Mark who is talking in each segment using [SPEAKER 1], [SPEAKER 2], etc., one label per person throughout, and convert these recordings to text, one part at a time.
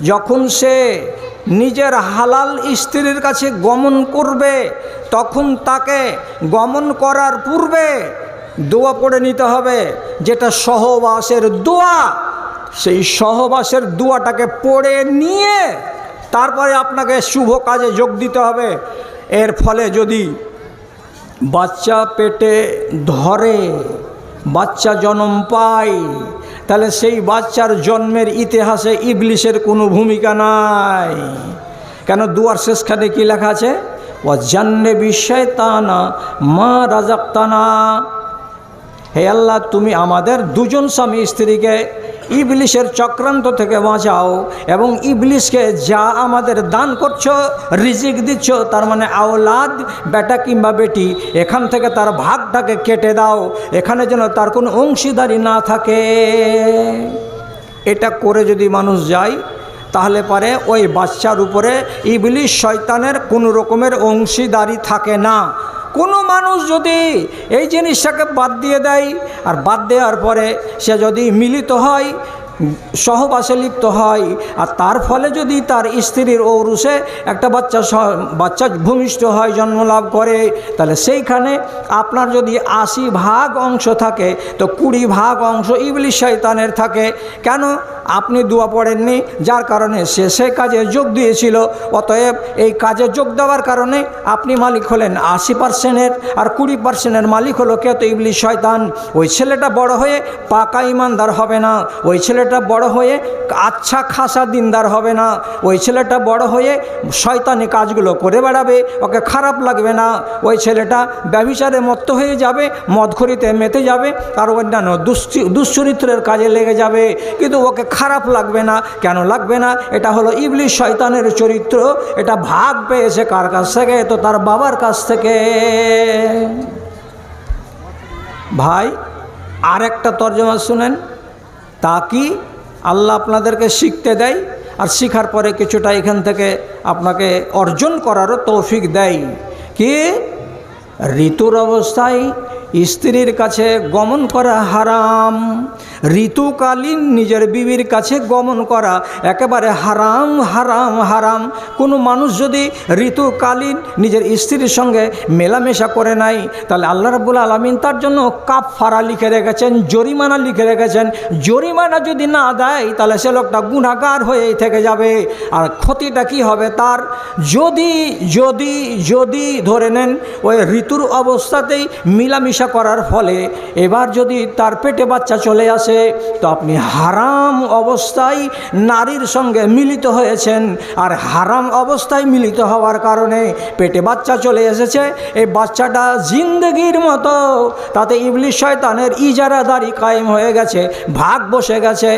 [SPEAKER 1] যখন সে নিজের হালাল স্ত্রীর কাছে গমন করবে তখন তাকে গমন করার পূর্বে দোয়া পড়ে নিতে হবে, যেটা সহবাসের দোয়া। সেই সহবাসের দোয়াটাকে পড়ে নিয়ে তারপরে আপনাকে শুভ কাজে যোগ দিতে হবে। এর ফলে যদি বাচ্চা পেটে ধরে, বাচ্চা জন্ম পায়, তাহলে সেই বাচ্চার জন্মের ইতিহাসে ইবলিসের কোনো ভূমিকা নাই। কেন? দুয়ার শেষখানে কি লেখা আছে? ওয়াজান্নিবি শায়তানা মা রাযাকতানা। হে আল্লাহ, তুমি আমাদের দুজন স্বামী স্ত্রীকে ইবলিসের চক্রান্ত থেকে বাঁচাও এবং ইবলিসকে যা আমাদের দান করছো, রিজিক দিচ্ছ, তার মানে আওলাদ, বেটা কিংবা বেটি, এখান থেকে তার ভাগটাকে কেটে দাও, এখানে যেন তার কোনো অংশীদারি না থাকে। এটা করে যদি মানুষ যায় তাহলে পারে ওই বাচ্চার উপরে ইবলিস শয়তানের কোনো রকমের অংশীদারি থাকে না। কোনো মানুষ যদি এই জিনিসটাকে বাদ দিয়ে দেয়, আর বাদ দেওয়ার পরে সে যদি মিলিত হয়, সহবাসে লিপ্ত হয়, আর তার ফলে যদি তার স্ত্রীর ঔরসে একটা বাচ্চা ভূমিষ্ঠ হয়, জন্মলাভ করে, তাহলে সেইখানে আপনার যদি 80 ভাগ অংশ থাকে তো 20 ভাগ অংশ ইবলিস শয়তানের থাকে। কেন? আপনি দোয়া পড়েননি, যার কারণে সে সেই কাজে যোগ দিয়েছিল। অতএব এই কাজে যোগ দেওয়ার কারণে আপনি মালিক হলেন 80%-এর, আর 20%-এর মালিক হলো কে? তো ইবলিস শয়তান। ওই ছেলেটা বড় হয়ে পাকা ইমানদার হবে না, ওই ছেলেটা বড় হয়ে আচ্ছা খাসা দিনদার হবে না, ওই ছেলেটা বড় হয়ে শয়তানি কাজগুলো করে বেড়াবে, ওকে খারাপ লাগবে না। ওই ছেলেটা ব্যভিচারে মত্ত হয়ে যাবে, মদখড়িতে মেতে যাবে, আর অন্যান্য দুশ্চরিত্রের কাজে লেগে যাবে, কিন্তু ওকে খারাপ লাগবে না। কেন লাগবে না? এটা হলো ইবলিস শয়তানের চরিত্র। এটা ভাগ পেয়েছে কার কাছ থেকে? তো তার বাবার কাছ থেকে। ভাই, আর একটা তর্জমা শুনেন। তা কি আল্লাহ আপনাদেরকে শিখতে দেয়, আর শিখার পরে কিছুটা এখান থেকে আপনাকে অর্জন করারও তৌফিক দেয়। কি? ঋতুর অবস্থায় স্ত্রীর কাছে গমন করা হারাম। ঋতুকালীন নিজের বিবির কাছে গমন করা একেবারে হারাম, হারাম, হারাম। কোনো মানুষ যদি ঋতুকালীন নিজের স্ত্রীর সঙ্গে মেলামেশা করে নাই, তাহলে আল্লাহ রাব্বুল আলামিন তার জন্য কাফারা লিখে রেখেছেন, জরিমানা লিখে রেখেছেন। জরিমানা যদি না দেয় তাহলে সে লোকটা গুনাহগার হয়েই থেকে যাবে। আর ক্ষতিটা কি হবে তার? যদি যদি যদি ধরে নেন ওই ঋতুর অবস্থাতেই মিলামিশা করার ফলে এবার যদি তার পেটে বাচ্চা চলে আসে, তো আপনি হারাম অবস্থায় নারীর সঙ্গে মিলিত হয়েছেন, আর হারাম অবস্থায় মিলিত হওয়ার কারণে পেটে বাচ্চা চলে এসেছে। এই বাচ্চাটা জিন্দগির মতো তাতে ইবলিস শয়তানের ইজারাদারি কায়েম হয়ে গেছে, ভাগ বসে গেছে।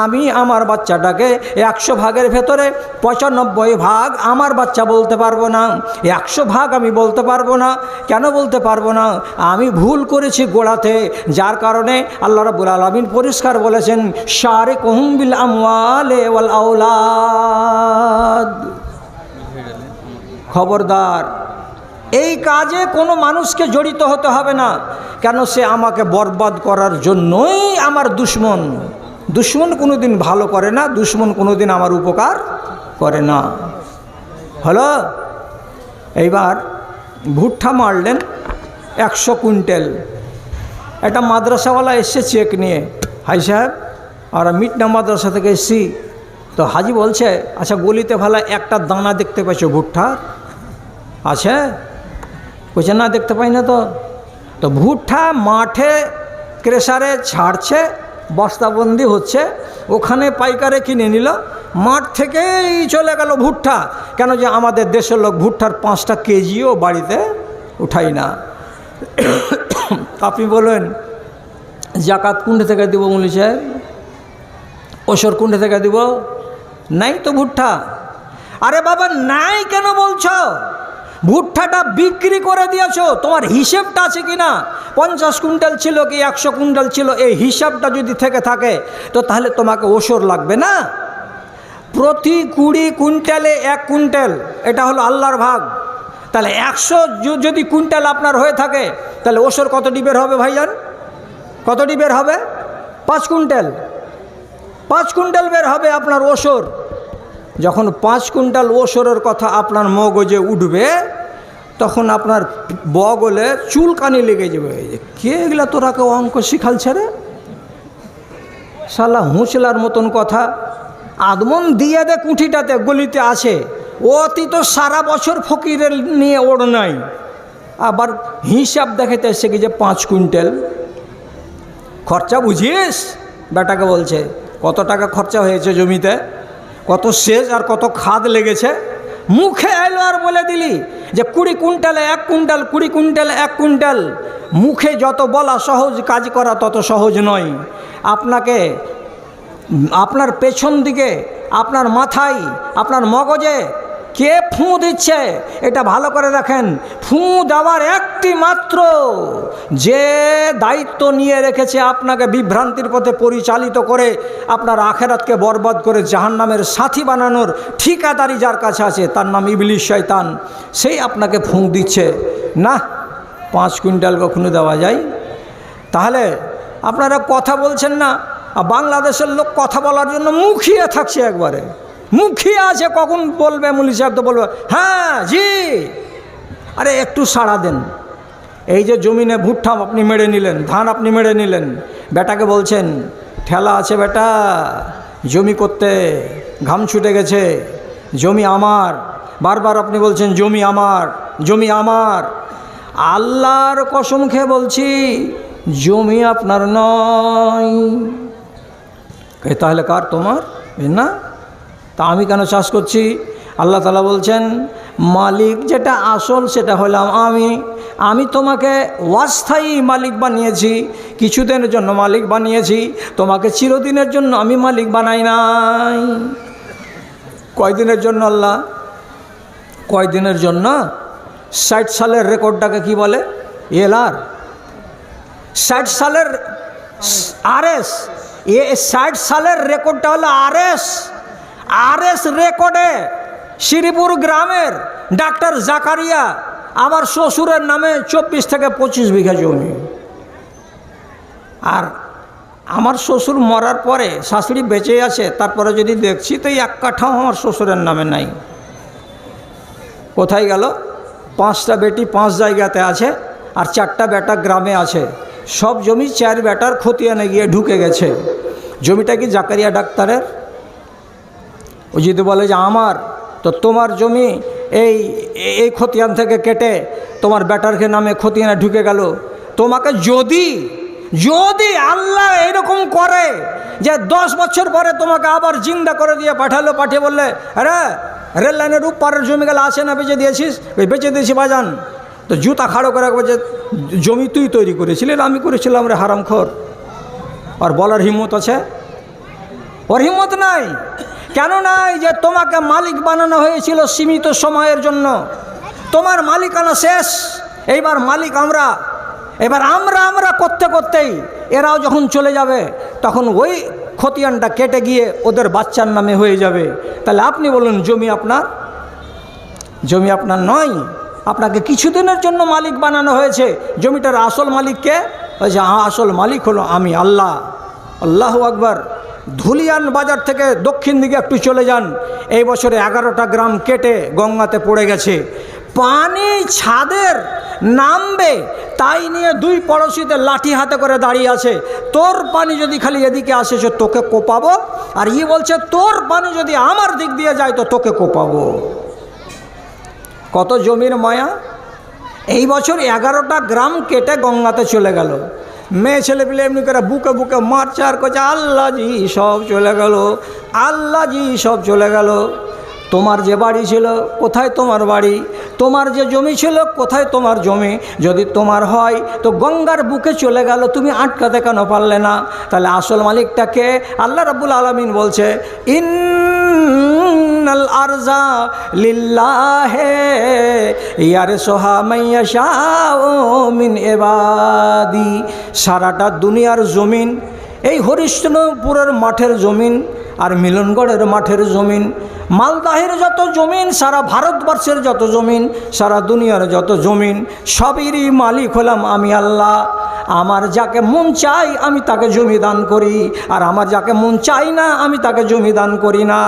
[SPEAKER 1] আমি আমার বাচ্চাটাকে 100 ভাগের ভেতরে 95 ভাগ আমার বাচ্চা বলতে পারবো না, 100 ভাগ আমি বলতে পারবো না। কেন বলতে পারবো না? আমি ভুল করেছি গোড়াতে, যার কারণে আল্লাহ রাব্বুল আলামিন পরিষ্কার বলেছেন, শারিকুহুম বিল আমওয়ালি ওয়াল আওলাদ। খবরদার, এই কাজে কোনো মানুষকে জড়িত হতে হবে না। কেন? সে আমাকে বরবাদ করার জন্যই আমার দুশ্মন। দুশ্মন কোনোদিন ভালো করে না, দুশ্মন কোনোদিন আমার উপকার করে না। হলো? এইবার ভুট্টা মারলেন 100 কুইন্টাল। একটা মাদ্রাসাওয়ালা এসছে চেক নিয়ে, হাই সাহেব আমরা মিটনা মাদ্রাসা থেকে এসছি। তো হাজি বলছে, আচ্ছা গলিতে ভালো একটা দানা দেখতে পাইছো ভুট্টার? আছে? বলছে না, দেখতে পাই না। তো ভুট্টা মাঠে ক্রেশারে ছাড়ছে, বস্তাবন্দি হচ্ছে, ওখানে পাইকারে কিনে নিল, মাঠ থেকেই চলে গেল ভুট্টা। কেন? যে আমাদের দেশের লোক ভুট্টার 5টা কেজিও বাড়িতে উঠাই না। আপনি বলেন জাকাত কুণ্ডে থেকে দিব? মৌলভী সাহেব, ওসর কুণ্ডে থেকে দিব? নাই তো ভুট্টা। আরে বাবা, নাই কেন বলছো? ভুট্টাটা বিক্রি করে দিয়েছো, তোমার হিসেবটা আছে কি না? 50 কুইন্টাল ছিল কি 100 কুইন্টাল ছিল, এই হিসাবটা যদি থেকে থাকে তো তাহলে তোমাকে ওসর লাগবে না। প্রতি 20 কুইন্টালে 1 কুইন্টাল, এটা হলো আল্লাহর ভাগ। তাহলে 100 যদি কুইন্টাল আপনার হয়ে থাকে, তাহলে ওসর কত ডিবের হবে ভাইজান? কত ডিবের হবে? 5 কুইন্টাল। 5 কুইন্টাল বের হবে আপনার ওসর। যখন 5 কুইন্টাল ওসরের কথা আপনার মগজে উঠবে, তখন আপনার বগলে চুলকানি লেগে যাবে। কে এগুলা তোরাকে অঙ্ক শিখালছে রে, শালা হুঁচলার মতন কথা। আদমন দিয়ে দে কুঠিটাতে গলিতে আছে, অতি তো সারা বছর ফকিরের নিয়ে ওড় নাই, আবার হিসাব দেখাতে এসে কি যে 5 কুইন্টাল খরচা বুঝিস। বেটাকে বলছে কত টাকা খরচা হয়েছে জমিতে, কত সেচ আর কত খাদ লেগেছে। মুখে এলো আর বলে দিলি যে 20 কুইন্টালে 1 কুইন্টাল, 20 কুইন্টালে 1 কুইন্টাল। মুখে যত বলা সহজ, কাজ করা তত সহজ নয়। আপনাকে আপনার পেছন দিকে, আপনার মাথায়, আপনার মগজে কে ফুঁ দিচ্ছে এটা ভালো করে দেখেন। ফুঁ দেওয়ার একটি মাত্র যে দায়িত্ব নিয়ে রেখেছে আপনাকে বিভ্রান্তির পথে পরিচালিত করে আপনার আখেরাতকে বরবাদ করে জাহান্নামের সাথী বানানোর ঠিকাদারি যার কাছে আছে, তার নাম ইবলিস শয়তান। সেই আপনাকে ফুঁ দিচ্ছে। না, 5 কুইন্টাল কখনো দেওয়া যায়? তাহলে আপনারা কথা বলছেন না। বাংলাদেশের লোক কথা বলার জন্য মুখিয়ে থাকছে, একবারে মুখিয়ে আছে। কখন বলবে মুলি সাহেব তো বলবে হ্যাঁ জি। আরে একটু সাড়া দেন। এই যে জমিনে ভুট্টা আপনি মেরে নিলেন, ধান আপনি মেরে নিলেন, বেটাকে বলছেন ঠেলা আছে বেটা, জমি করতে ঘাম ছুটে গেছে, জমি আমার। বারবার আপনি বলছেন জমি আমার, জমি আমার। আল্লাহর কসম খেয়ে বলছি জমি আপনার নয়। তাহলে কার? তোমার না। তা আমি কেন চাষ করছি? আল্লাহ তাআলা বলছেন মালিক যেটা আসল সেটা হলাম আমি। আমি তোমাকে অস্থায়ী মালিক বানিয়েছি, কিছুদিনের জন্য মালিক বানিয়েছি, তোমাকে চিরদিনের জন্য আমি মালিক বানাই নাই। কয়দিনের জন্য আল্লাহ? কয়দিনের জন্য? 60 সালের রেকর্ডটাকে কি বলে? এলআর। 60 সালের আরএস। 60 সালের রেকর্ডটা হলো আরএস। আরএস রেকর্ডে শ্রীপুর গ্রামের ডাক্তার জাকারিয়া, আমার শ্বশুরের নামে 24 থেকে 25 বিঘা জমি। আর আমার শ্বশুর মরার পরে শাশুড়ি বেঁচে আছে, তারপরে যদি দেখছি তো 1 কাঠাও আমার শ্বশুরের নামে নাই। কোথায় গেল? 5টা বেটি 5 জায়গাতে আছে, আর 4টা বেটা গ্রামে আছে। সব জমি 4 বেটার খতিয়ানে গিয়ে ঢুকে গেছে। জমিটা কি জাকারিয়া ডাক্তারের? ও যদি বলে যে আমার, তো তোমার জমি এই খতিয়ান থেকে কেটে তোমার বেটার নামে খতিয়ানে ঢুকে গেল। তোমাকে যদি যদি আল্লাহ এরকম করে যে 10 বছর পরে তোমাকে আবার জিন্দা করে দিয়ে পাঠালো, পাঠিয়ে বললে আরে রেল লাইনের উপরের জমিগুলো আসে না, বেঁচে দিয়েছিস? ওই বেঁচে দিয়েছি বাজান। তো জুতা খাড়ো করে রাখবো যে জমি তুই তৈরি করেছিলি, আমি করেছিলাম রে হারামখোর। আর বলার হিম্মত আছে? ওর হিম্মত নাই। কেন নাই? যে তোমাকে মালিক বানানো হয়েছিল সীমিত সময়ের জন্য, তোমার মালিকানা শেষ। এইবার মালিক আমরা। এবার আমরা করতে করতেই এরাও যখন চলে যাবে, তখন ওই খতিয়ানটা কেটে গিয়ে ওদের বাচ্চার নামে হয়ে যাবে। তাহলে আপনি বলুন জমি আপনার? জমি আপনার নয়। আপনাকে কিছুদিনের জন্য মালিক বানানো হয়েছে। জমিটার আসল মালিককে? বলছে আসল মালিক হলো আমি, আল্লাহ। আল্লাহু আকবার। ধুলিয়ান বাজার থেকে দক্ষিণ দিকে একটু চলে যান, এই বছরে 11টা গ্রাম কেটে গঙ্গাতে পড়ে গেছে। পানি ছাদের নামবে তাই নিয়ে 2 পড়োশিতে লাঠি হাতে করে দাঁড়িয়ে আছে। তোর পানি যদি খালি এদিকে আসে সে তোকে কোপাবো, আর ই বলছে তোর পানি যদি আমার দিক দিয়ে যায় তো তোকে কোপাবো। কত জমির মায়া! এই বছর 11টা গ্রাম কেটে গঙ্গাতে চলে গেল। মেয়ে ছেলে পেলে এমনি করে বুকে বুকে মারছে আর করছে আল্লাহ জি সব চলে গেল, আল্লাহ জি সব চলে গেল। তোমার যে বাড়ি ছিল কোথায় তোমার বাড়ি? তোমার যে জমি ছিল কোথায় তোমার জমি? যদি তোমার হয় তো গঙ্গার বুকে চলে গেল, তুমি আটকাতে কেন পারলে না? তাহলে আসল মালিকটাকে? আল্লাহ রাব্বুল আলামিন বলছে ইন্নাল আরজা লিল্লাহি ইয়ারসুহা মান ইয়াশাউ মিন ইবাদি। সারাটা দুনিয়ার জমিন এই হরিশ্চন্দ্রপুরের মাঠের জমিন আর মিলনগড়ের মাঠের জমিন, মালদাহের যত জমিন, সারা ভারতবর্ষের যত জমিন, সারা দুনিয়ার যত জমিন, সবেরই মালিক হলাম আমি আল্লাহ। আমার যাকে মন চাই আমি তাকে জমি দান করি, আর আমার যাকে মন চাই না আমি তাকে জমি দান করি না।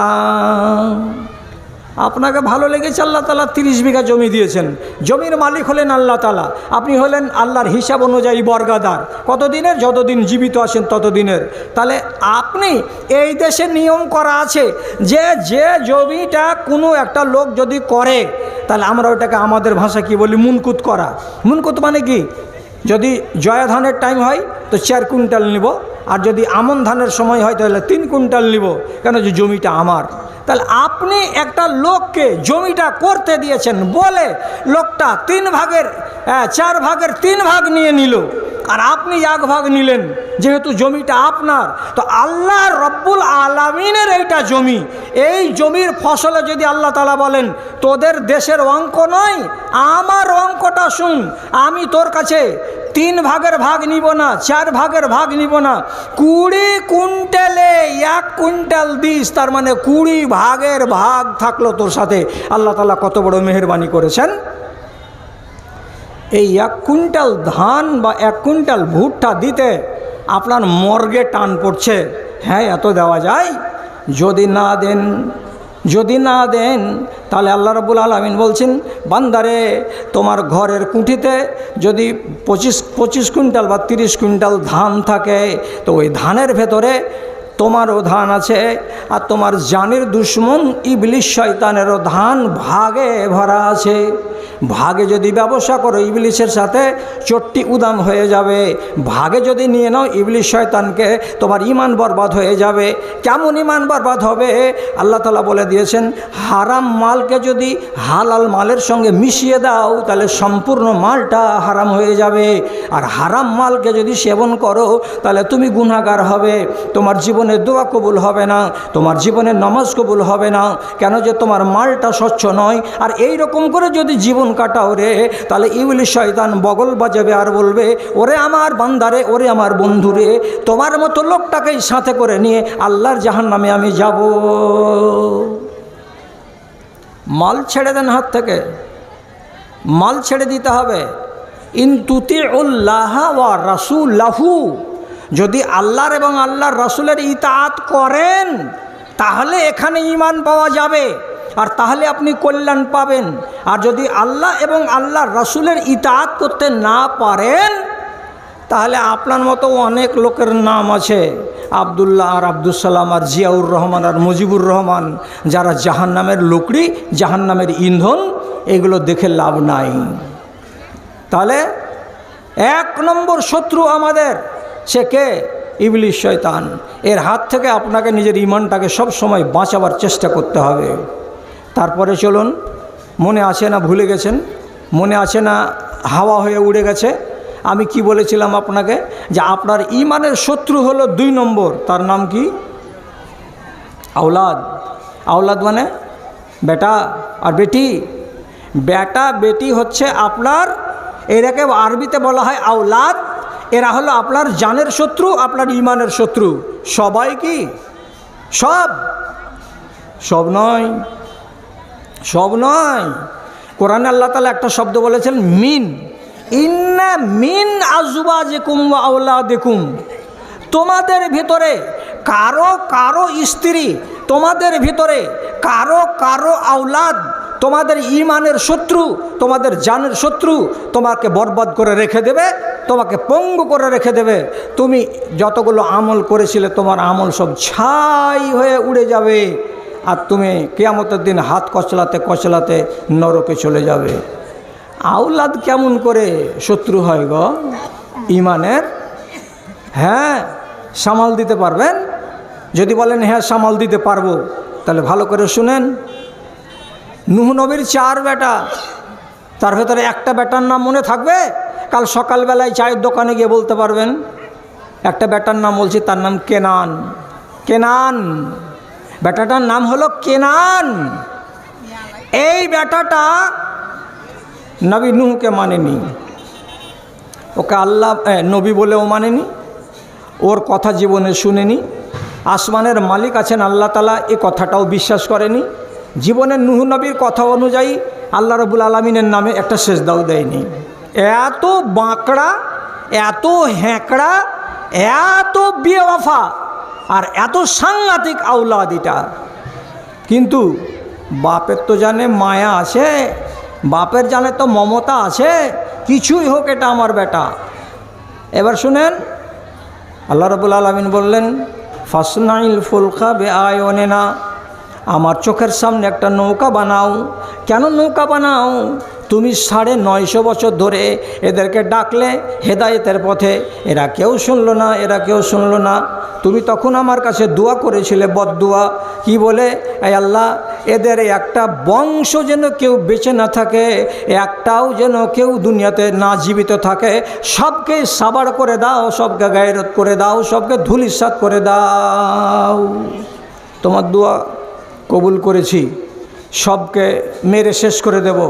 [SPEAKER 1] আপনাকে ভালো লেগেছে, আল্লাহ তাআলা 30 বিঘা জমি দিয়েছেন, জমির মালিক হলেন আল্লাহ তাআলা, আপনি হলেন আল্লাহর হিসাব অনুযায়ী বর্গাদার। কতদিনের? যতদিন জীবিত আছেন ততদিনের। তাহলে আপনি এই দেশে নিয়ম করা আছে যে যে জমিটা কোনো একটা লোক যদি করে, তাহলে আমরা ওটাকে আমাদের ভাষা কি বলি? মুনকুত করা। মুনকুত মানে কি? যদি জয়া ধানের টাইম হয় তো 4 কুইন্টাল নিব, আর যদি আমন ধানের সময় হয় তাহলে 3 কুইন্টাল নিব, কেন যে জমিটা আমার। তাহলে আপনি একটা লোককে জমিটা করতে দিয়েছেন বলে লোকটা 4 ভাগের 3 ভাগ নিয়ে নিল, আর আপনি 1 ভাগ নিলেন, যেহেতু জমিটা আপনার। তো আল্লাহ রব্বুল আলামিনের এইটা জমি, এই জমির ফসলে যদি আল্লাহ তাআলা বলেন তোদের দেশের অঙ্ক নয়, আমার অঙ্কটা শুন, আমি তোর কাছে 3 ভাগের ভাগ নিব না, 4 ভাগের ভাগ নিব না, 20 কুইন্টালে 1 কুইন্টাল দিস, তার মানে 20 ভাগের ভাগ থাকলো তোর সাথে। আল্লাহ তাআলা কত বড় মেহেরবানি করেছেন। এই 1 কুইন্টাল ধান বা 1 কুইন্টাল ভুট্টা দিতে আপনার মর্গে টান পড়ছে। হ্যাঁ, এত দেওয়া যায়? যদি না দেন তাহলে আল্লাহ রাব্বুল আলামিন বলছেন, বান্দারে তোমার ঘরের কুঠিতে যদি 25 কুইন্টাল বা 30 কুইন্টাল ধান থাকে, তো ওই ধানের ভেতরে তোমারও ধান আছে, আর তোমার জানের দুশ্মন ইবলিস শয়তানেরও ধান ভাগে ভরা আছে। ভাগে যদি ব্যবসা করো ইবলিসের সাথে চট্টি উদাম হয়ে যাবে। ভাগে যদি নিয়ে নাও ইবলিস শয়তানকে, তোমার ঈমান বরবাদ হয়ে যাবে। কেমন ঈমান বরবাদ হবে? আল্লাহ তাআলা বলে দিয়েছেন, হারাম মালকে যদি হালাল মালের সঙ্গে মিশিয়ে দাও তাহলে সম্পূর্ণ মালটা হারাম হয়ে যাবে। আর হারাম মালকে যদি সেবন করো তাহলে তুমি গুনাহগার হবে, তোমার জীবনে দোয়া কবুল হবে না, তোমার জীবনে নামাজ কবুল হবে না, কেন যে তোমার মালটা স্বচ্ছ নয়। আর এই রকম করে যদি জীবন কাটাও রে, তাহলে ইবলিস শয়তান বগল বাজাবে আর বলবে, ওরে আমার বান্দারে, ওরে আমার বন্ধুরে, তোমার মতো লোকটাকেই সাথে করে নিয়ে আল্লাহর জাহান্নামে আমি যাব। মাল ছেড়ে দেন হাত থেকে, মাল ছেড়ে দিতে হবে। ইন তুতিউল্লাহ ওয়া রাসূলাহু, যদি আল্লাহর এবং আল্লাহর রাসূলের ইতাআত করেন তাহলে এখানে ঈমান পাওয়া যাবে, আর তাহলে আপনি কল্যাণ পাবেন। আর যদি আল্লাহ এবং আল্লাহর রাসূলের ইতাআত করতে না পারেন তাহলে আপনার মতো অনেক লোকের নাম আছে, আব্দুল্লাহ আর আব্দুল সালাম আর জিয়াউর রহমান আর মুজিবুর রহমান, যারা জাহান্নামের লকড়ি, জাহান্নামের ইন্ধন, এগুলো দেখে লাভ নাই। তাহলে 1 নম্বর শত্রু আমাদের, সে কে? ইবলিস শয়তান। এর হাত থেকে আপনাকে নিজের ঈমানটাকে সব সময় বাঁচাবার চেষ্টা করতে হবে। তারপরে চলুন, মনে আছে না ভুলে গেছেন? মনে আছে না হাওয়া হয়ে উড়ে গেছে? আমি কি বলেছিলাম আপনাকে? যে আপনার ঈমানের শত্রু হলো 2 নম্বর, তার নাম কি? আওলাদ। আওলাদ মানে বেটা আর বেটি। বেটা বেটি হচ্ছে আপনার, এরাকে আরবিতে বলা হয় আওলাদ। এরা হলো আপনার জানের শত্রু, আপনার ঈমানের শত্রু। সবাই কি? সব নয়, সব নয়। কোরআনে আল্লাহ তাআলা একটা শব্দ বলেছেন, মিন। ইন্না মিন আজওয়াজিকুম ওয়া আওলাদিকুম, তোমাদের ভিতরে কারো কারো স্ত্রী, তোমাদের ভিতরে কারো কারো আওলাদ, তোমাদের ঈমানের শত্রু, তোমাদের জানের শত্রু, তোমাকে বরবাদ করে রেখে দেবে, তোমাকে পঙ্গু করে রেখে দেবে। তুমি যতগুলো আমল করেছিলে তোমার আমল সব ছাই হয়ে উড়ে যাবে, আর তুমি কিয়ামতের দিন হাত কচলাতে কচলাতে নরকে চলে যাবে। আওলাদ কেমন করে শত্রু হয় গো ঈমানের? হ্যাঁ, সামাল দিতে পারবেন? যদি বলেন হ্যাঁ সামাল দিতে পারবো, তাহলে ভালো করে শুনেন। নূহ নবীর 4 বেটা, তার ভেতরে একটা বেটার নাম মনে থাকবে? কাল সকালবেলায় চায়ের দোকানে গিয়ে বলতে পারবেন। একটা বেটার নাম বলছি, তার নাম কেনান। কেনান, বেটাটার নাম হলো কেনান। এই বেটাটা নবী নূহকে মানেনি, ওকে আল্লাহ নবী বলেও মানেনি, ওর কথা জীবনে শুনেনি, আসমানের মালিক আছেন আল্লাহ তাআলা এ কথাটাও বিশ্বাস করেনি, জীবনে নূহ নবীর কথা অনুযায়ী আল্লাহ রাব্বুল আলামিনের নামে একটা সেজদাও দেয়নি। এত বাঁকড়া, এত হ্যাঁকড়া, এত বেওয়াফা আর এত সাংঘাতিক আওলাদ এটা। কিন্তু বাপের তো জানে মায়া আছে, বাপের জানে তো মমতা আছে, কিছুই হোক এটা আমার বেটা। এবার শুনেন, আল্লাহ রাব্বুল আলামিন বললেন ফাসনাইল ফুলকা বেআয়ুনিনা, আমার চোখের সামনে একটা নৌকা বানাও। কেন নৌকা বানাও? তুমি 950 বছর ধরে এদেরকে ডাকলে হেদায়েতের পথে, এরা কেউ শুনলো না, এরা কেউ শুনলো না। তুমি তখন আমার কাছে দোয়া করেছিলে, বদদুয়া, কি বলে, এই আল্লাহ এদের একটা বংশ যেন কেউ বেঁচে না থাকে, একটাও যেন কেউ দুনিয়াতে না জীবিত থাকে, সবকে সাবার করে দাও, সবকে গায়রত করে দাও, সবকে ধুলিসাৎ করে দাও। তোমার দোয়া কবুল করেছি, সবকে মেরে শেষ করে দেব,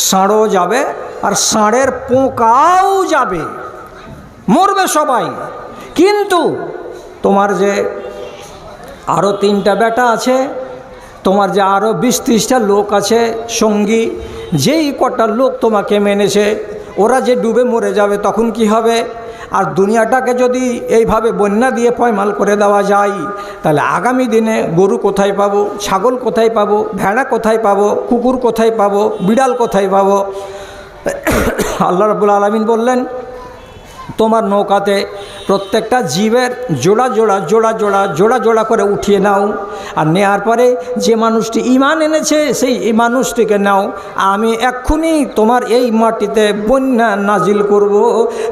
[SPEAKER 1] ষাঁড়ও যাবে আর ষাঁড়ের পোকাও যাবে, মরবে সবাই। কিন্তু তোমার যে আরও 3টা বেটা আছে, তোমার যে আরও 20-30টা লোক আছে সঙ্গী, যেই কটা লোক তোমাকে মেনেছে ওরা যে ডুবে মরে যাবে তখন কি হবে? আর দুনিয়াটাকে যদি এইভাবে বন্যা দিয়ে পয়মাল করে দেওয়া যায়, তাহলে আগামী দিনে গরু কোথায় পাবো, ছাগল কোথায় পাবো, ভেড়া কোথায় পাবো, কুকুর কোথায় পাবো, বিড়াল কোথায় পাবো? আল্লাহ রাব্বুল আলামিন বললেন তোমার নৌকাতে প্রত্যেকটা জীবের জোড়া জোড়া জোড়া জোড়া জোড়া জোড়া করে উঠিয়ে নাও, আর নেওয়ার পরে যে মানুষটি ঈমান এনেছে সেই মানুষটিকে নাও। আমি এক্ষুনি তোমার এই মাটিতে বন্যা নাজিল করব,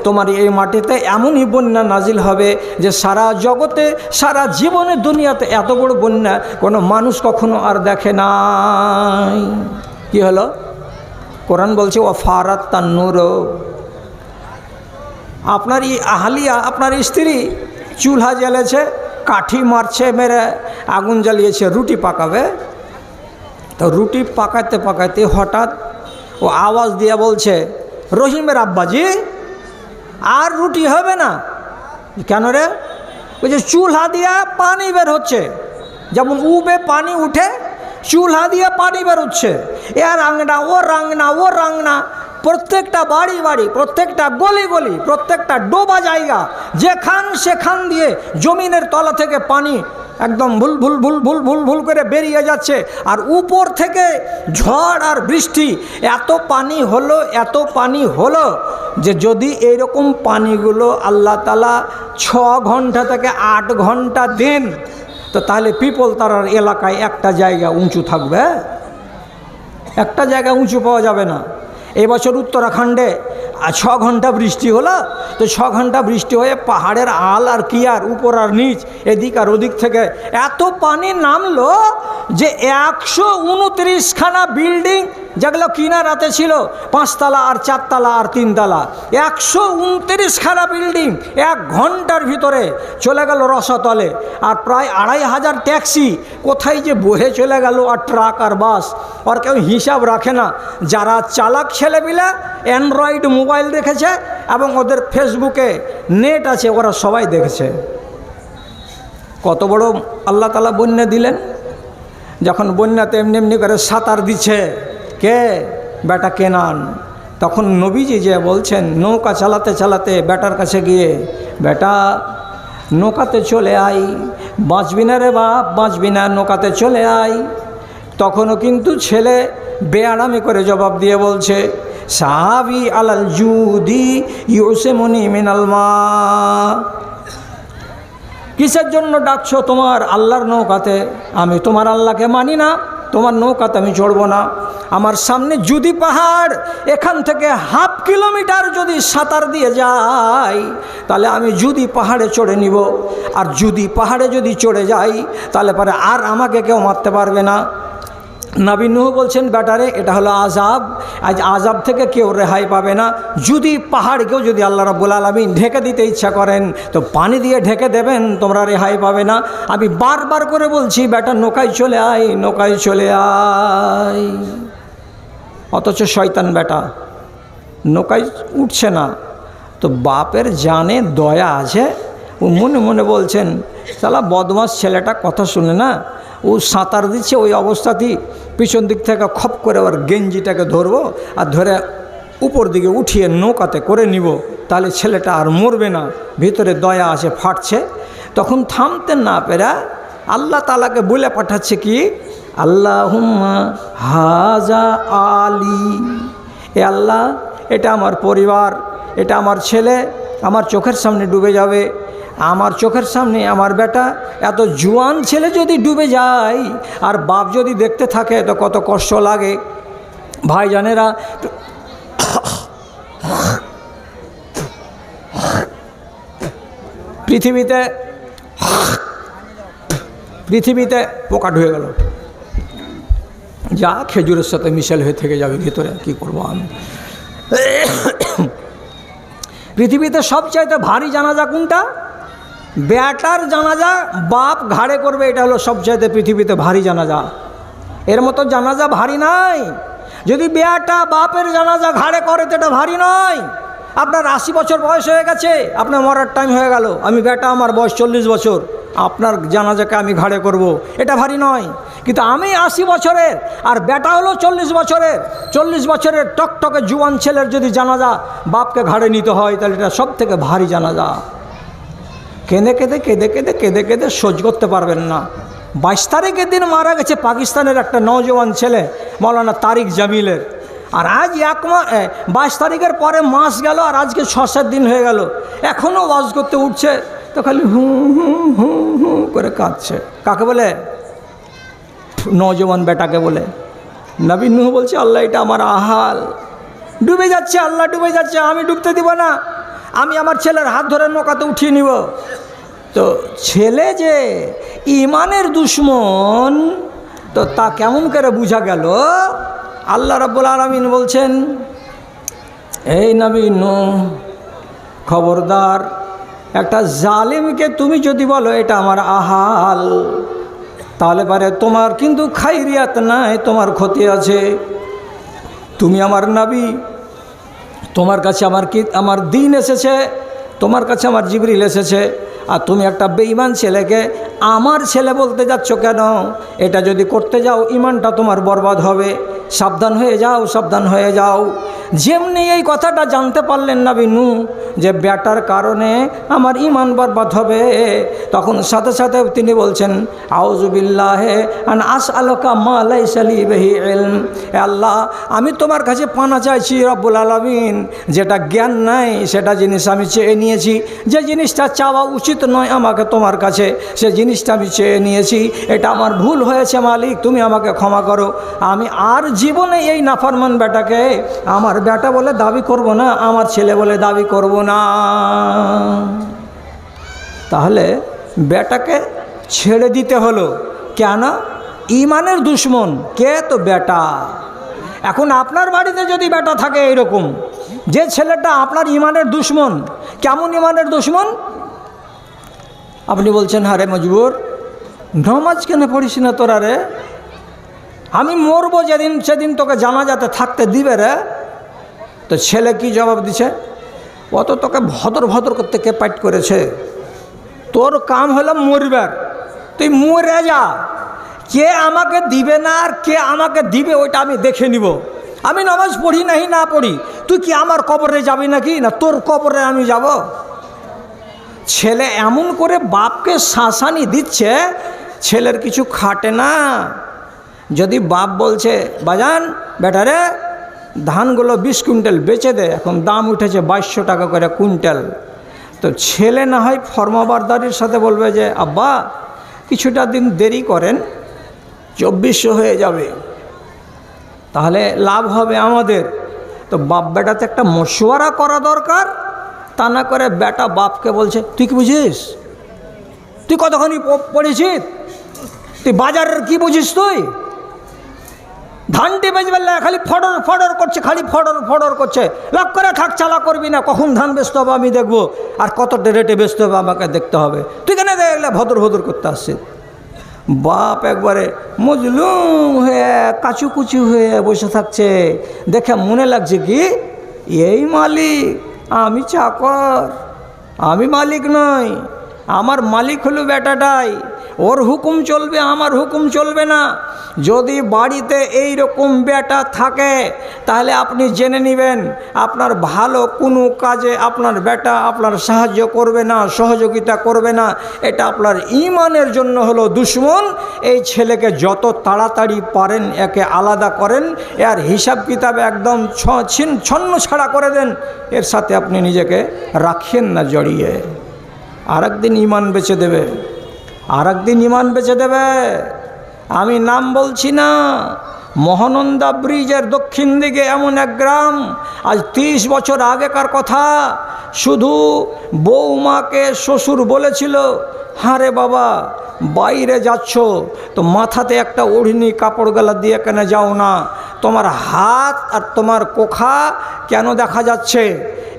[SPEAKER 1] তোমার এই মাটিতে এমনই বন্যা নাজিল হবে যে সারা জগতে, সারা জীবনে, দুনিয়াতে এত বড় বন্যা কোনো মানুষ কখনো আর দেখে নাই। কি হলো? কোরআন বলছে ওয়াফারাত তান্নুর, আপনার আহলিয়া, আপনার স্ত্রী চুলহা জ্বালেছে, কাঠি মারছে, মেরে আগুন জ্বালিয়েছে, রুটি পাকাবে। তো রুটি পাকাতে পাকাতে হঠাৎ ও আওয়াজ দিয়ে বলছে, রহিমের আব্বাজি আর রুটি হবে না। কেন রে? বলছে চুলহা দিয়া পানি বের হচ্ছে, যেমন উবে পানি উঠে, চুলহা দিয়ে পানি বের হচ্ছে। এ রাংনা, ও রাংনা, ও রাংনা, প্রত্যেকটা বাড়ি বাড়ি, প্রত্যেকটা গলি গলি, প্রত্যেকটা ডোবা জায়গা, যেখান সেখান দিয়ে জমিনের তলা থেকে পানি একদম ভুল ভুল ভুল ভুল ভুল ভুল করে বেরিয়ে যাচ্ছে। আর উপর থেকে ঝড় আর বৃষ্টি, এত পানি হলো, এত পানি হলো যে যদি এইরকম পানিগুলো আল্লাহ তাআলা 6 ঘন্টা থেকে 8 ঘন্টা দেন, তো তাহলে পিপল তারার এলাকায় একটা জায়গা উঁচু থাকবে, একটা জায়গা উঁচু পাওয়া যাবে না। এই বছর উত্তরাখণ্ডে 6 ঘন্টা বৃষ্টি হলো, তো 6 ঘন্টা বৃষ্টি হয়ে পাহাড়ের আল আর কিয়ার, উপর আর নিচ, এদিক আর ওদিক থেকে এত পানি নামলো যে 129খানা বিল্ডিং, যেগুলো কিনারাতে ছিল 5 তলা আর 4 তলা আর 3 তলা, 129খানা বিল্ডিং 1 ঘন্টার ভিতরে চলে গেল রসাতলে। আর প্রায় 2500 ট্যাক্সি কোথায় যে বহে চলে গেল, আর ট্রাক আর বাস, আর কেউ হিসাব রাখে না। যারা চালাক ছেলেপিলা অ্যান্ড্রয়েড মোবাইল দেখেছে এবং ওদের ফেসবুকে নেট আছে, ওরা সবাই দেখেছে কত বড় আল্লাহ তাআলা বন্যা দিলেন। যখন বন্যাতে এমনি এমনি করে সাঁতার দিচ্ছে কে? বেটা কেনান। তখন নবীজি যে বলছেন, নৌকা চালাতে চালাতে বেটার কাছে গিয়ে, বেটা নৌকাতে চলে আয়, বাঁচবি না রে বাপ, বাঁচবি না, নৌকাতে চলে আয়। তখনও কিন্তু ছেলে বেয়ারামি করে জবাব দিয়ে বলছে, সাহাবি আলাল জুদি ইউসেমনি মিনাল মা। কিসের জন্য ডাকছো? তোমার আল্লাহর নৌকাতে। আমি তোমার আল্লাহকে মানি না, তোমার নৌকাতে আমি চড়বো না। আমার সামনে জুদি পাহাড়, এখান থেকে 1/2 কিলোমিটার যদি সাঁতার দিয়ে যাই, তাহলে আমি জুদি পাহাড়ে চড়ে নিব। আর জুদি পাহাড়ে যদি চড়ে যাই, তাহলে পরে আর আমাকে কেউ মারতে পারবে না। নবী নূহ বলছেন, বেটারে এটা হলো আযাব, আজ আযাব থেকে কেউ রেহাই পাবে না। যদি পাহাড়কেও যদি আল্লাহ রাব্বুল আলামিন ঢেকে দিতে ইচ্ছা করেন, তো পানি দিয়ে ঢেকে দেবেন, তোমরা রেহাই পাবে না। আমি বারবার করে বলছি, বেটা নৌকায় চলে আয়, নৌকায় চলে আয়। অথচ শয়তান বেটা নৌকায় উঠছে না। তো বাপের জানে দয়া আছে, ও মনে মনে বলছেন, শালা বদমাস ছেলেটা কথা শুনে না, ও সাঁতার দিচ্ছে, ওই অবস্থাতেই পিছন দিক থেকে খপ করে ওর গেঞ্জিটাকে ধরবো আর ধরে উপর দিকে উঠিয়ে নৌকাতে করে নিব, তাহলে ছেলেটা আর মরবে না, ভিতরে দয়া আছে, ফাটছে। তখন থামতে না পেরা আল্লাহ তাআলাকে বলে পাঠাচ্ছে কি, আল্লাহুম্মা হাজা আলী, এ আল্লাহ, এটা আমার পরিবার, এটা আমার ছেলে, আমার চোখের সামনে ডুবে যাবে, আমার চোখের সামনে আমার বেটা, এত জোয়ান ছেলে যদি ডুবে যায় আর বাপ যদি দেখতে থাকে তো কত কষ্ট লাগে। ভাইজানেরা, পৃথিবীতে পোকা ঢুকে গেল, যা খেজুরের সাথে মিশেল হয়ে থেকে যাবে ভিতরে, কি করবো আমি। পৃথিবীতে সবচাইতে ভারী জানাজা কোনটা? বেটার জানাজা বাপ ঘাড়ে করবে, এটা হলো সবচাইতে পৃথিবীতে ভারী জানাজা। এর মতো জানাজা ভারী নাই। যদি বেটা বাপের জানাজা ঘাড়ে করে তো এটা ভারী নয়। আপনার 80 বছর বয়স হয়ে গেছে, আপনার মরার টাইম হয়ে গেল, আমি বেটা, আমার বয়স 40 বছর, আপনার জানাজাকে আমি ঘাড়ে করব, এটা ভারী নয়। কিন্তু আমি 80 বছরের আর বেটা হলো 40 বছরের, 40 বছরের টকটকে জুয়ান ছেলের যদি জানাজা বাপকে ঘাড়ে নিতে হয়, তাহলে এটা সব থেকে ভারী জানাজা। কেঁদে কেঁদে কেঁদে কেঁদে কেঁদে কেঁদে সহ্য করতে পারবেন না। 22 তারিখের দিন মারা গেছে পাকিস্তানের একটা নওজওয়ান ছেলে, মৌলানা তারিক জামিলের। আর আজ 22 তারিখের পরে মাস গেল, আর আজকে 6-7 দিন হয়ে গেল, এখনও ওয়াজ করতে উঠছে তো খালি হু হু হু হু করে কাঁদছে। কাকে বলে? নওজওয়ান বেটাকে বলে। নবী নূহ বলছে, আল্লাহ, এটা আমার আহাল, ডুবে যাচ্ছে, আল্লাহ ডুবে যাচ্ছে, আমি ডুবতে দিব না, আমি আমার ছেলের হাত ধরে নৌকাতে উঠিয়ে নিব। তো ছেলে যে ইমানের দুশ্মন, তো তা কেমন করে বোঝা গেল? আল্লাহ রাব্বুল আলামিন বলছেন, এই নবী নূহ, খবরদার, একটা জালিমকে তুমি যদি বলো এটা আমার আহাল, তাহলে পারে তোমার কিন্তু খাইরিয়াত নাই, তোমার ক্ষতি আছে। তুমি আমার নবী, তোমার কাছে আমার দিন এসেছে, তোমার কাছে আমার জিবরিল এসেছে, আর তুমি একটা বেঈমান ছেলেকে আমার ছেলে বলতে যাচ্ছ কেন? এটা যদি করতে যাও ইমানটা তোমার বরবাদ হবে, সাবধান হয়ে যাও, সাবধান হয়ে যাও। যেমনি এই কথাটা জানতে পারলেন নবী নূহ যে বেটার কারণে আমার ইমান বরবাদ হবে, তখন সাথে সাথে তিনি বলছেন, আউযু বিল্লাহি আন আসআলুকা মা লাইসা লি বিহি ইলম, হে আল্লাহ, আমি তোমার কাছে পানা চাইছি রব্বুল আলামিন, যেটা জ্ঞান নাই সেটা জিনিস আমি চেয়ে নিয়েছি, যে জিনিসটা চাওয়া উচিত নয় আমাকে তোমার কাছে, সে জিনিসটা আমি চেয়ে নিয়েছি, এটা আমার ভুল হয়েছে মালিক, তুমি আমাকে ক্ষমা করো। আমি আর জীবনে এই নাফরমান বেটাকে আমার বেটা বলে দাবি করব না, আমার ছেলে বলে দাবি করব না। তাহলে বেটাকে ছেড়ে দিতে হলো কেন? ইমানের দুশ্মন কে? তো বেটা। এখন আপনার বাড়িতে যদি বেটা থাকে এইরকম, যে ছেলেটা আপনার ইমানের দুশ্মন, কেমন ইমানের দুশ্মন? আপনি বলছেন, হারে মজবুর, নামাজ কেন পড়িস না তোরা রে? আমি মরবো যেদিন সেদিন তোকে জানাজাতে থাকতে দিবে রে? তো ছেলে কি জবাব দিছে? অত তোকে ভদর ভদর করতে কে পাইট করেছে? তোর কাম হলো মরবার, তুই মরে যা। কে আমাকে দিবে না আর কে আমাকে দিবে ওইটা আমি দেখে নিব। আমি নামাজ পড়ি নাহি না পড়ি, তুই কি আমার কবরে যাবি নাকি? না তোর কবরে আমি যাব? ছেলে এমন করে বাপকে শাসানি দিচ্ছে, ছেলের কিছু খাটে না। যদি বাপ বলছে, বাজান বেটারে ধানগুলো 20 কুইন্টাল বেচে দে, এখন দাম উঠেছে 2200 টাকা করে কুইন্টাল, তো ছেলে না হয় ফরমাবারদারির সাথে বলবে যে আব্বা কিছুটা দিন দেরি করেন, 2400 হয়ে যাবে, তাহলে লাভ হবে আমাদের। তো বাপ বেটাতে একটা মশওয়ারা করা দরকার, তা না করে বেটা বাপকে বলছে, তুই কি বুঝিস? তুই কতখানি পড়েছিস? তুই বাজারের কি বুঝিস? তুই ধানটি বেচবে খালি ফডর ফডর করছে, খালি ফডর ফডর করছে। লাভ করে থাক, চালা করবি না, কখন ধান বেচতে হবে আমি দেখবো, আর কত রেটে বেচতে হবে আমাকে দেখতে হবে। তুই কেন দেখলে ভদর ভদর করতে আসছিস? বাপ একবারে মজলুম হয়ে কাচুকুচু হয়ে বসে থাকছে, দেখে মনে লাগছে কি এই মালিক, আমি চাকর, আমি মালিক নই। আমার মালিক হলো বেটাটাই, ওর হুকুম চলবে, আমার হুকুম চলবে না। যদি বাড়িতে এই রকম বেটা থাকে তাহলে আপনি জেনে নেবেন আপনার ভালো কোনো কাজে আপনার বেটা আপনার সাহায্য করবে না, সহযোগিতা করবে না। এটা আপনার ঈমানের জন্য হলো দুশমন। এই ছেলেকে যত তাড়াতাড়ি পারেন একে আলাদা করেন, এর হিসাব কিতাবে একদম ছন্ন ছাড়া করে দেন। এর সাথে আপনি নিজেকে রাখেন না জড়িয়ে। আর একদিন ঈমান বেচে দেবে, আর একদিন ঈমান বেচে দেবে। আমি নাম বলছি না, মহানন্দা ব্রিজের দক্ষিণ দিকে এমন এক গ্রাম, আজ 30 বছর আগেকার কথা। শুধু বৌমাকে শ্বশুর বলেছিল, হারে বাবা বাইরে যাচ্ছ তো মাথাতে একটা ওড়নি কাপড় গালা দিয়ে কেন যাও না, তোমার হাত আর তোমার কোখা কেন দেখা যাচ্ছে?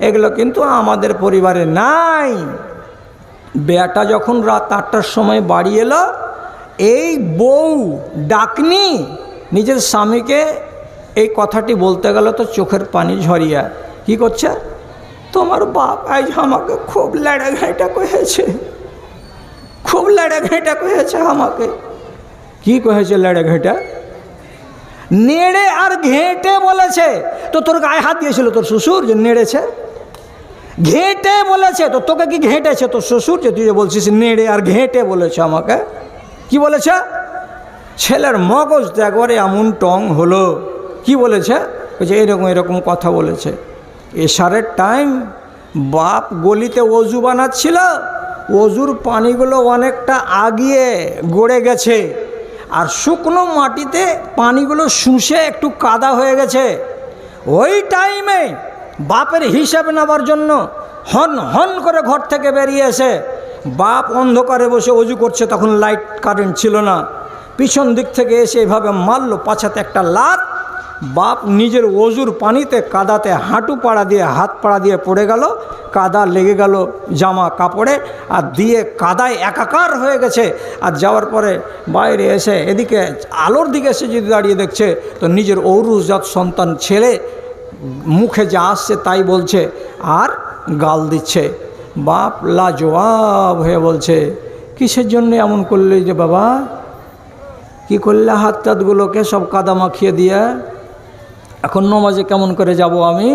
[SPEAKER 1] এগুলো কিন্তু আমাদের পরিবারে নাই। বেটা যখন রাত 8টার সময় বাড়ি এলো, এই বউ ডাকনি নিজের স্বামীকে এই কথাটি বলতে গেল তো চোখের পানি ঝরিয়া কি করছে, তোমার বাপ আজ আমাকে খুব লেড়া ঘাঁটা কহেছে, খুব লেড়া ঘাঁটা কহেছে আমাকে। কি কহেছে লেড়া ঘাঁটা? নেড়ে আর ঘেঁটে বলেছে। তো তোর গায়ে হাত দিয়েছিল তোর শ্বশুর যে নেড়েছে? ঘেঁটে বলেছে তো তোকে কি ঘেঁটেছে তোর শ্বশুর যে তুই যে বলছিস নেড়ে আর ঘেঁটে বলেছে আমাকে? কি বলেছে? ছেলের মগজ তো একবারে এমন টং হলো। কি বলেছে? বলছে এরকম এরকম কথা বলেছে। এশারের টাইম, বাপ গলিতে অজু বানাচ্ছিল, অজুর পানিগুলো অনেকটা আগিয়ে গড়ে গেছে, আর শুকনো মাটিতে পানিগুলো শুষে একটু কাদা হয়ে গেছে। ওই টাইমে বাপের হিসাব নেওয়ার জন্য হন হন করে ঘর থেকে বেরিয়ে এসে বাপ অন্ধকারে বসে অজু করছে, তখন লাইট কারেন্ট ছিল না, পিছন দিক থেকে এসে এভাবে মারল পাছাতে একটা লাত। বাপ নিজের অজুর পানিতে কাদাতে হাঁটু পাড়া দিয়ে হাত পাড়া দিয়ে পড়ে গেল, কাদা লেগে গেল জামা কাপড়ে, আর দিয়ে কাদায় একাকার হয়ে গেছে। আর যাওয়ার পরে বাইরে এসে এদিকে আলোর দিকে এসে যদি দাঁড়িয়ে দেখছে তো নিজের ঔরসজাত সন্তান ছেলে মুখে যা আসছে তাই বলছে আর গাল দিচ্ছে। বাপ লাজবাব হয়ে বলছে, কিসের জন্য এমন করলে যে বাবা? কি করলে হাত টাতগুলোকে সব কাদা মাখিয়ে দিয়ে? এখন নমাজে কেমন করে যাব আমি?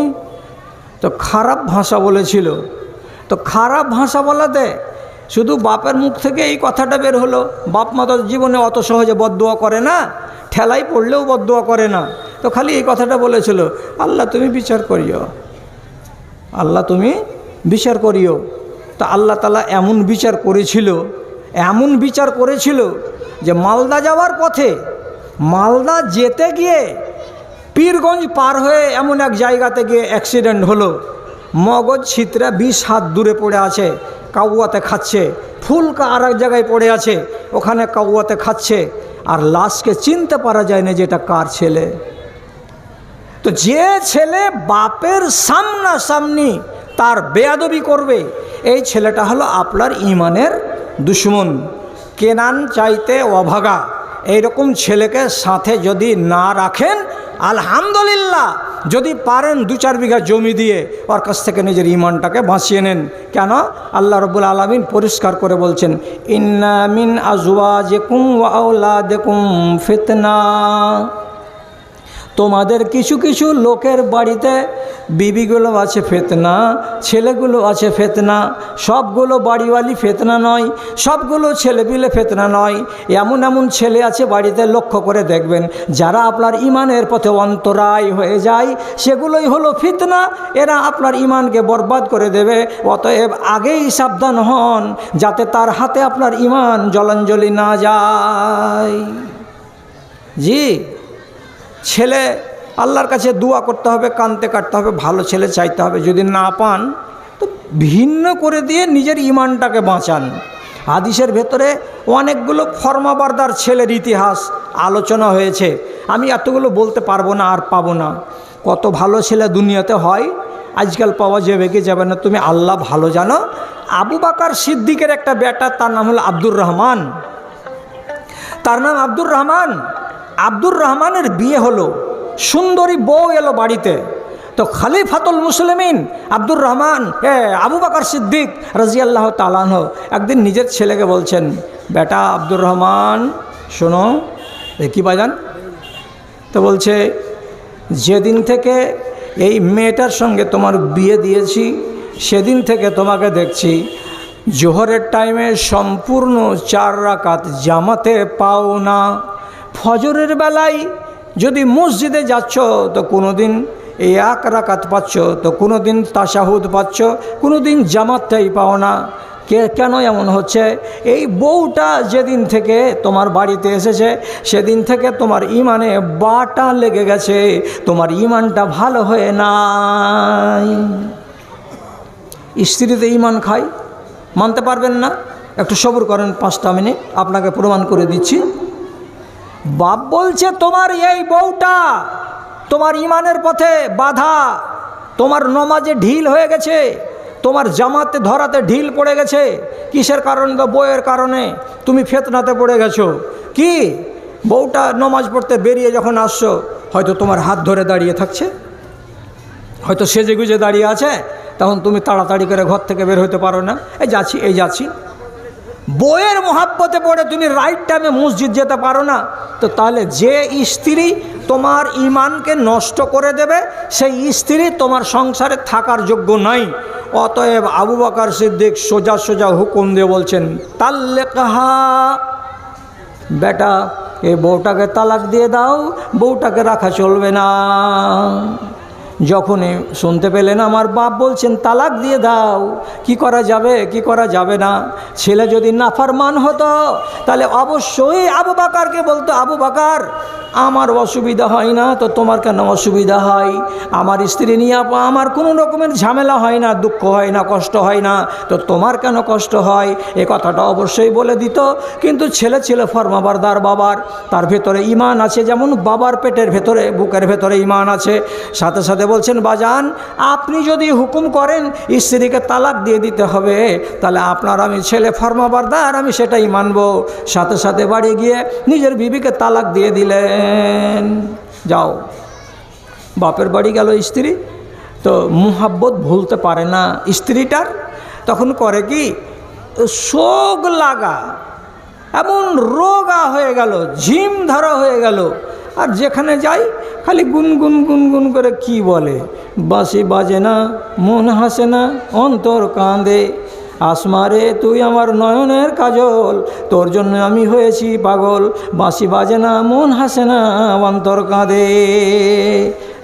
[SPEAKER 1] তো খারাপ ভাষা বলেছিল। তো খারাপ ভাষা বলাতে শুধু বাপের মুখ থেকে এই কথাটা বের হলো। বাপ মা তো জীবনে অত সহজে বদদোয়া করে না, ঠেলাই পড়লেও বদদোয়া করে না। তো খালি এই কথাটা বলেছিল, আল্লাহ তুমি বিচার করিও, আল্লাহ তুমি বিচার করিও। তা আল্লাহ তাআলা এমন বিচার করেছিল, এমন বিচার করেছিল যে মালদা যাওয়ার পথে, মালদা যেতে গিয়ে পীরগঞ্জ পার হয়ে এমন এক জায়গাতে গিয়ে অ্যাক্সিডেন্ট হলো। মগজ ছিতরা 20 হাত দূরে পড়ে আছে, কাউয়াতে খাচ্ছে। ফুলকা আর এক জায়গায় পড়ে আছে, ওখানে কাউয়াতে খাচ্ছে। আর লাশকে চিনতে পারা যায় না যে এটা কার ছেলে। তো যে ছেলে বাপের সামনাসামনি তার বেয়াদবি করবে, এই ছেলেটা হলো আপনার ঈমানের দুশমন। কেনান চাইতে অভাগা এইরকম ছেলেকে সাথে যদি না রাখেন, আলহামদুলিল্লাহ, যদি পারেন 2-4 বিঘা জমি দিয়ে ওর কাছ থেকে নিজের ঈমানটাকে বাঁচিয়ে নেন। কেন? আল্লাহ রাব্বুল আলামিন পরিষ্কার করে বলছেন, ইন্না মিন আজওয়াজিকুম ওয়া আওলাদিকুম ফিতনা। তোমাদের কিছু কিছু লোকের বাড়িতে বিবিগুলো আছে ফিতনা, ছেলেগুলো আছে ফিতনা। সবগুলো বাড়িওয়ালি ফিতনা নয়, সবগুলো ছেলেপিলে ফিতনা নয়। এমন এমন ছেলে আছে বাড়িতে, লক্ষ্য করে দেখবেন, যারা আপনার ঈমানের পথে অন্তরায় হয়ে যায়, সেগুলোই হলো ফিতনা। এরা আপনার ঈমানকে বরবাদ করে দেবে। অতএব আগেই সাবধান হন যাতে তার হাতে আপনার ঈমান জলাঞ্জলি না যায়। জি, ছেলে আল্লাহর কাছে দোয়া করতে হবে, কানতে কাটতে হবে, ভালো ছেলে চাইতে হবে। যদি না পান তো ভিন্ন করে দিয়ে নিজের ঈমানটাকে বাঁচান। হাদিসের ভেতরে অনেকগুলো ফরমাবারদার ছেলের ইতিহাস আলোচনা হয়েছে। আমি এতগুলো বলতে পারবো না, আর পাবো না। কত ভালো ছেলে দুনিয়াতে হয়, আজকাল পাওয়া যাবে কি যাবে না তুমি আল্লাহ ভালো জানো। আবু বকর সিদ্দিকের একটা বেটা, তার নাম হলো আব্দুর রহমান। তার নাম আব্দুর রহমান। আব্দুর রহমানের বিয়ে হলো, সুন্দরী বউ এলো বাড়িতে। তো খলিফাতুল মুসলিমিন আব্দুর রহমান আবু বকর সিদ্দিক রাদিয়াল্লাহু তাআলা আনহু একদিন নিজের ছেলেকে বলছেন, বেটা আব্দুর রহমান শোনো। কি বাজান? তো বলছে, যেদিন থেকে এই মেয়েটার সঙ্গে তোমার বিয়ে দিয়েছি সেদিন থেকে তোমাকে দেখছি জোহরের টাইমে সম্পূর্ণ 4 রাকাত জামাতে পাও না। ফজরের বেলায় যদি মসজিদে যাচ্ছ তো কোনো দিন এই 1 রাকাত পাচ্ছ, তো কোনো দিন তাশাহুদ পাচ্ছ, কোনো দিন জামাতটাই পাও না। কেন এমন হচ্ছে? এই বউটা যেদিন থেকে তোমার বাড়িতে এসেছে সেদিন থেকে তোমার ইমানে বাটা লেগে গেছে, তোমার ইমানটা ভালো হয়ে নাই। স্ত্রীতে ইমান খায়, মানতে পারবেন না? একটু সবুর করেন 5টা মিনিট, আপনাকে প্রমাণ করে দিচ্ছি। বাপ বলছে তোমার এই বউটা তোমার ইমানের পথে বাধা, তোমার নমাজে ঢিল হয়ে গেছে, তোমার জামাতে ধরাতে ঢিল পড়ে গেছে। কিসের কারণে? তো বউয়ের কারণে তুমি ফিতনাতে পড়ে গেছো। কি? বউটা নমাজ পড়তে বেরিয়ে যখন আসছো হয়তো তোমার হাত ধরে দাঁড়িয়ে থাকছে, হয়তো সেজে গুজে দাঁড়িয়ে আছে, তখন তুমি তাড়াতাড়ি করে ঘর থেকে বের হতে পারো না, এই যাচ্ছি। বউয়ের মোহাব্বতে পড়ে তুমি রাইট টাইমে মসজিদ যেতে পারো না। তো তাহলে যে স্ত্রী তোমার ইমানকে নষ্ট করে দেবে সেই স্ত্রী তোমার সংসারে থাকার যোগ্য নাই। অতএব আবু বকর সিদ্দিক সোজা সোজা হুকুম দিয়ে বলছেন, তাল্লিকহা, বেটা এই বউটাকে তালাক দিয়ে দাও, বউটাকে রাখা চলবে না। যখনই শুনতে পেলেন আমার বাপ বলছেন তালাক দিয়ে দাও, কি করা যাবে কি করা যাবে না? ছেলে যদি নাফরমান হতো তাহলে অবশ্যই আবু বকরকে বলতো, আবু বকর আমার অসুবিধা হয় না তো তোমার কেন অসুবিধা হয়? আমার স্ত্রী নিয়ে আমার কোনো রকমের ঝামেলা হয় না, দুঃখ হয় না, কষ্ট হয় না, তো তোমার কেন কষ্ট হয়? এ কথাটা অবশ্যই বলে দিত। কিন্তু ছেলে ছিল ফরমাবরদার বাবার, তার ভেতরে ইমান আছে, যেমন বাবার পেটের ভেতরে বুকের ভেতরে ইমান আছে। সাথে সাথে বলছেন, বাজান আপনি যদি হুকুম করেন স্ত্রীকে তালাক দিয়ে দিতে হবে তাহলে আপনার আমি ছেলে ফরমাবরদার, আমি সেটাই মানব। সাথে সাথে বাড়ি গিয়ে নিজের বিবিকে তালাক দিয়ে দিলেন। যাও, বাপের বাড়ি গেল স্ত্রী, তো মুহাব্বত ভুলতে পারে না স্ত্রীটার, তখন করে কি শোক লাগা, এমন রোগা হয়ে গেল, ঝিম ধরা হয়ে গেল। আর যেখানে যাই খালি গুনগুন গুনগুন করে কি বলে, বাঁশি বাজে না, মন হাসে না, অন্তর কাঁদে, আসমারে তুই আমার নয়নের কাজল, তোর জন্য আমি হয়েছি পাগল, বাঁশি বাজে না, মন হাসে না, অন্তর কাঁদে।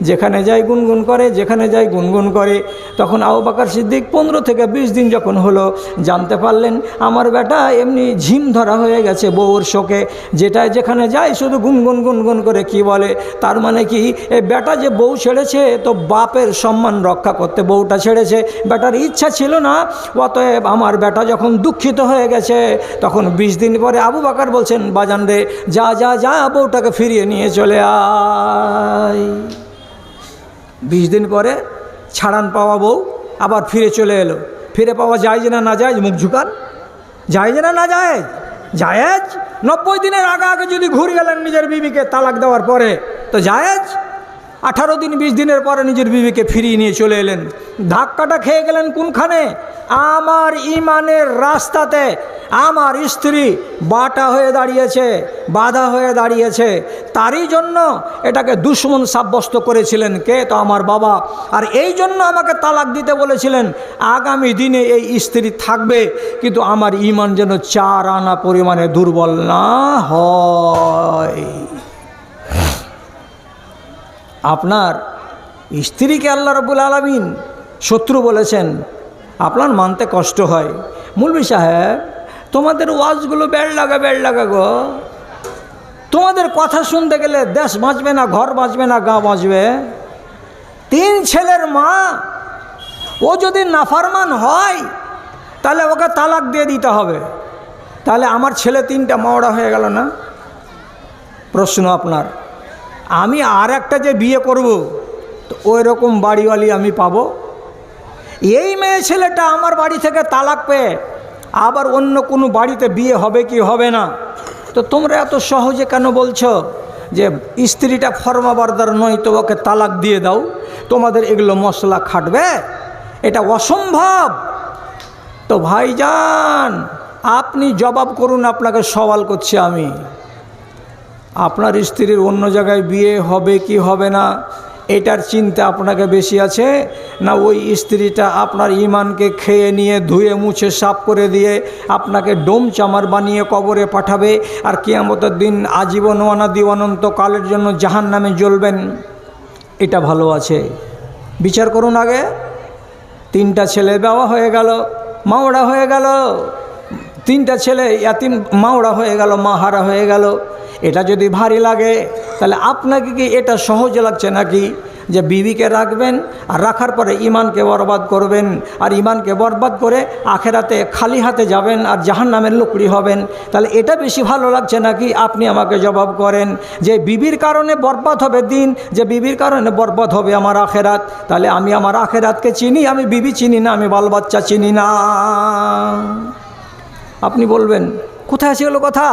[SPEAKER 1] যেখানে যাই গুনগুন করে, যেখানে যাই গুনগুন করে। তখন আবু বকর সিদ্দিক 15 থেকে 20 দিন যখন হলো জানতে পারলেন আমার বেটা এমনি ঝিম ধরা হয়ে গেছে বউর শোকে, যেটায় যেখানে যায় শুধু গুনগুন গুনগুন করে কি বলে। তার মানে কি এই বেটা যে বউ ছেড়েছে তো বাপের সম্মান রক্ষা করতে বউটা ছেড়েছে, বেটার ইচ্ছা ছিল না। অতএব আমার বেটা যখন দুঃখিত হয়ে গেছে তখন 20 দিন পরে আবু বকর বলছেন, বাজান রে যা যা যা বউটাকে ফিরিয়ে নিয়ে চলে আয়। 20 দিন পরে ছাড়ান পাওয়া বউ আবার ফিরে চলে এলো। ফিরে পাওয়া যায় যে না যায়? মুখ ঝুকান, যায় যে না যায়? জায়েজ। 90 দিনের আগে আগে যদি ঘুরে গেলেন নিজের বিবিকে তালাক দেওয়ার পরে তো জায়েজ। 18 দিন 20 দিনের পরে নিজের বিবিকে ফিরিয়ে নিয়ে চলে এলেন। ধাক্কাটা খেয়ে গেলেন কোনখানে? আমার ইমানের রাস্তাতে আমার স্ত্রী বাটা হয়ে দাঁড়িয়েছে, বাধা হয়ে দাঁড়িয়েছে। তারই জন্য এটাকে দুশমন সাব্যস্ত করেছিলেন কে? তো আমার বাবা। আর এই জন্য আমাকে তালাক দিতে বলেছিলেন। আগামী দিনে এই স্ত্রী থাকবে কিন্তু আমার ইমান যেন 4 আনা পরিমাণে দুর্বল না হয়। আপনার স্ত্রীকে আল্লাহ রাব্বুল আলামিন শত্রু বলেছেন, আপনার মানতে কষ্ট হয়। মৌলভী সাহেব তোমাদের ওয়াজগুলো বেড় লাগা গো, তোমাদের কথা শুনতে গেলে দেশ বাঁচবে না, ঘর বাঁচবে না, গা বাঁচবে। 3 ছেলের মা, ও যদি নাফরমান হয় তাহলে ওকে তালাক দিয়ে দিতে হবে। তাহলে আমার ছেলে 3টা মাওড়া হয়ে গেল না? প্রশ্ন আপনার, আমি আর একটা যে বিয়ে করব তো ওই রকম বাড়িওয়ালি আমি পাবো? এই মেয়ে ছেলেটা আমার বাড়ি থেকে তালাক পেয়ে আবার অন্য কোনো বাড়িতে বিয়ে হবে কি হবে না? তো তোমরা এত সহজে কেন বলছো যে স্ত্রীটা ফরমাবারদার নয় তো ওকে তালাক দিয়ে দাও, তোমাদের এগুলো মশলা খাটবে? এটা অসম্ভব। তো ভাইজান আপনি জবাব করুন, আপনাকে সওয়াল করছি আমি। আপনার স্ত্রীর অন্য জায়গায় বিয়ে হবে কি হবে না এটার চিন্তা আপনাকে বেশি আছে, না ওই স্ত্রীটা আপনার ইমানকে খেয়ে নিয়ে ধুয়ে মুছে সাফ করে দিয়ে আপনাকে ডোম চামার বানিয়ে কবরে পাঠাবে, আর কিয়ামতের দিন আজীবন অনাদি অনন্ত কালের জন্য জাহান্নামে জ্বলবেন? এটা ভালো আছে? বিচার করুন আগে। 3টা ছেলে বাবা হয়ে গেল, মাওড়া হয়ে গেল, 3টা ছেলে ইয়াতিম মাওড়া হয়ে গেল, মাহারা হয়ে গেল। এটা যদি ভারী লাগে তাহলে আপনাকে কি এটা সহজ লাগছে নাকি যে বিবিকে রাখবেন আর রাখার পরে ইমানকে বরবাদ করবেন, আর ইমানকে বরবাদ করে আখেরাতে খালি হাতে যাবেন আর জাহান্নামের লুকড়ি হবেন? তাহলে এটা বেশি ভালো লাগছে নাকি? আপনি আমাকে জবাব করেন। যে বিবির কারণে বরবাদ হবে দিন, যে বিবির কারণে বরবাদ হবে আমার আখেরাত, তাহলে আমি আমার আখেরাতকে চিনি, আমি বিবি চিনি না, আমি বাল বাচ্চা চিনি না। আপনি বলবেন কোথায় আছে এগুলো কথা?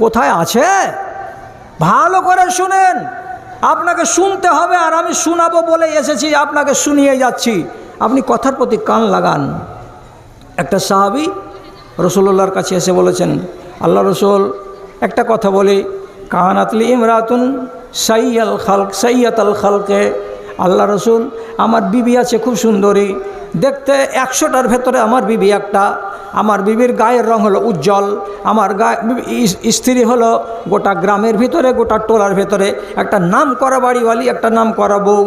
[SPEAKER 1] কোথায় আছে? ভালো করে শুনেন, আপনাকে শুনতে হবে, আর আমি শোনাবো বলে এসেছি, আপনাকে শুনিয়ে যাচ্ছি। আপনি কথার প্রতি কান লাগান। একটা সাহাবী রাসূলুল্লাহর কাছে এসে বলেছেন, আল্লাহ রসুল একটা কথা বলি, কানাতলি ইমরাতুন সাইয়াতাল খালকে। আল্লাহ রসুল আমার বিবি আছে খুব সুন্দরী, দেখতে 100টার ভেতরে আমার বিবি একটা। আমার বিবির গায়ের রং হলো উজ্জ্বল, আমার স্ত্রী হলো গোটা গ্রামের ভিতরে গোটা টোলার ভেতরে একটা নাম করা বাড়িওয়ালি, একটা নাম করা বউ।